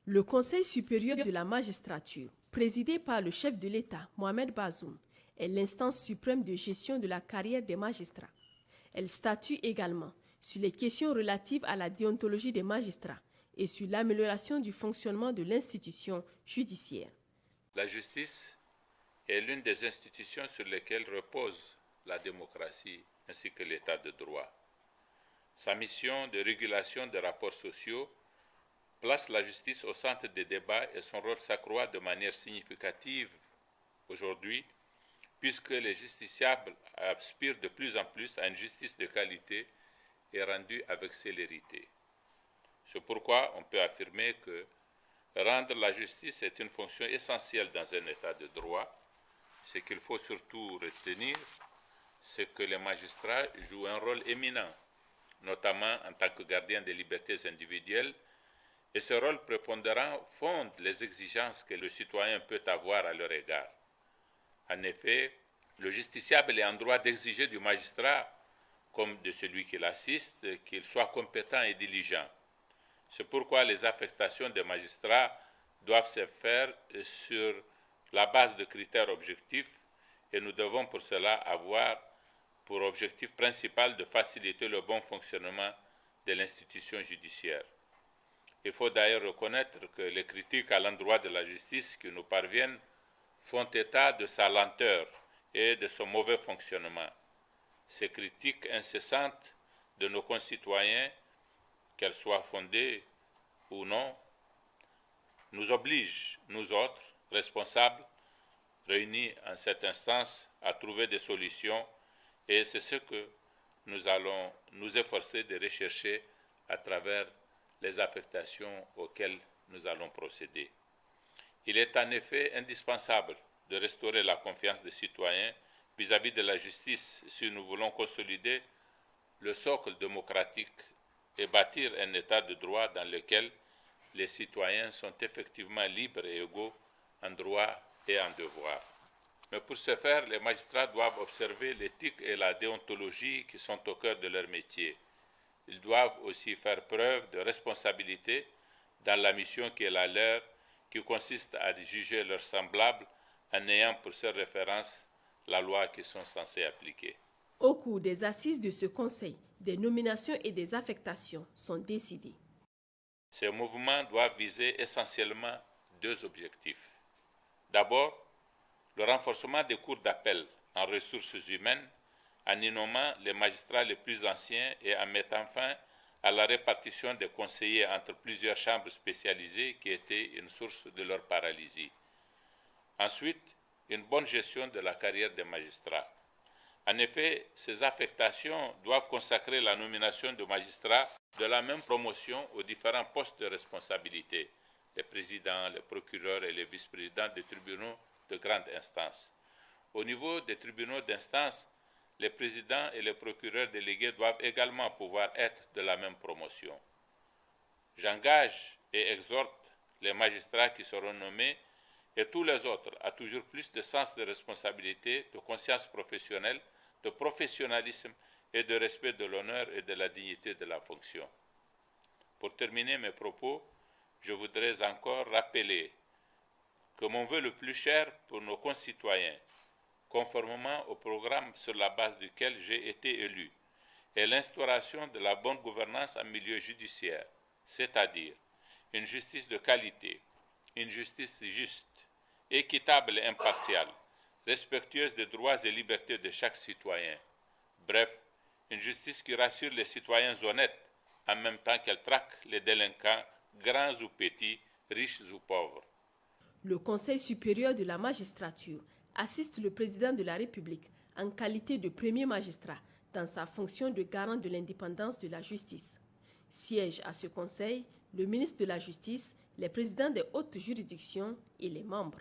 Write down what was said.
Le Conseil supérieur de la magistrature, présidé par le chef de l'État, Mohamed Bazoum, est l'instance suprême de gestion de la carrière des magistrats. Elle statue également sur les questions relatives à la déontologie des magistrats et sur l'amélioration du fonctionnement de l'institution judiciaire. La justice est l'une des institutions sur lesquelles repose la démocratie ainsi que l'état de droit. Sa mission de régulation des rapports sociaux place la justice au centre des débats et son rôle s'accroît de manière significative aujourd'hui, puisque les justiciables aspirent de plus en plus à une justice de qualité et rendue avec célérité. C'est pourquoi on peut affirmer que rendre la justice est une fonction essentielle dans un état de droit. Ce qu'il faut surtout retenir, c'est que les magistrats jouent un rôle éminent, notamment en tant que gardiens des libertés individuelles, et ce rôle prépondérant fonde les exigences que le citoyen peut avoir à leur égard. En effet, le justiciable est en droit d'exiger du magistrat, comme de celui qui l'assiste, qu'il soit compétent et diligent. C'est pourquoi les affectations des magistrats doivent se faire sur la base de critères objectifs et nous devons pour cela avoir pour objectif principal de faciliter le bon fonctionnement de l'institution judiciaire. Il faut d'ailleurs reconnaître que les critiques à l'endroit de la justice qui nous parviennent font état de sa lenteur et de son mauvais fonctionnement. Ces critiques incessantes de nos concitoyens, qu'elles soient fondées ou non, nous obligent, nous autres, responsables, réunis en cette instance, à trouver des solutions, et c'est ce que nous allons nous efforcer de rechercher à travers les affectations auxquelles nous allons procéder. Il est en effet indispensable de restaurer la confiance des citoyens vis-à-vis de la justice si nous voulons consolider le socle démocratique et bâtir un état de droit dans lequel les citoyens sont effectivement libres et égaux en droit et en devoir. Mais pour ce faire, les magistrats doivent observer l'éthique et la déontologie qui sont au cœur de leur métier. Ils doivent aussi faire preuve de responsabilité dans la mission qui est la leur, qui consiste à juger leurs semblables en ayant pour seule référence la loi qu'ils sont censés appliquer. Au cours des assises de ce Conseil, des nominations et des affectations sont décidées. Ces mouvements doivent viser essentiellement deux objectifs. D'abord, le renforcement des cours d'appel en ressources humaines en y nommant les magistrats les plus anciens et en mettant fin à la répartition des conseillers entre plusieurs chambres spécialisées qui était une source de leur paralysie. Ensuite, une bonne gestion de la carrière des magistrats. En effet, ces affectations doivent consacrer la nomination de magistrats de la même promotion aux différents postes de responsabilité, les présidents, les procureurs et les vice-présidents des tribunaux de grande instance. Au niveau des tribunaux d'instance, les présidents et les procureurs délégués doivent également pouvoir être de la même promotion. J'engage et exhorte les magistrats qui seront nommés et tous les autres à toujours plus de sens de responsabilité, de conscience professionnelle, de professionnalisme et de respect de l'honneur et de la dignité de la fonction. Pour terminer mes propos, je voudrais encore rappeler que mon vœu le plus cher pour nos concitoyens, conformément au programme sur la base duquel j'ai été élu, est l'instauration de la bonne gouvernance en milieu judiciaire, c'est-à-dire une justice de qualité, une justice juste, équitable et impartiale, respectueuse des droits et libertés de chaque citoyen. Bref, une justice qui rassure les citoyens honnêtes en même temps qu'elle traque les délinquants, grands ou petits, riches ou pauvres. Le Conseil supérieur de la magistrature assiste le président de la République en qualité de premier magistrat dans sa fonction de garant de l'indépendance de la justice. Siègent à ce conseil le ministre de la Justice, les présidents des hautes juridictions et les membres.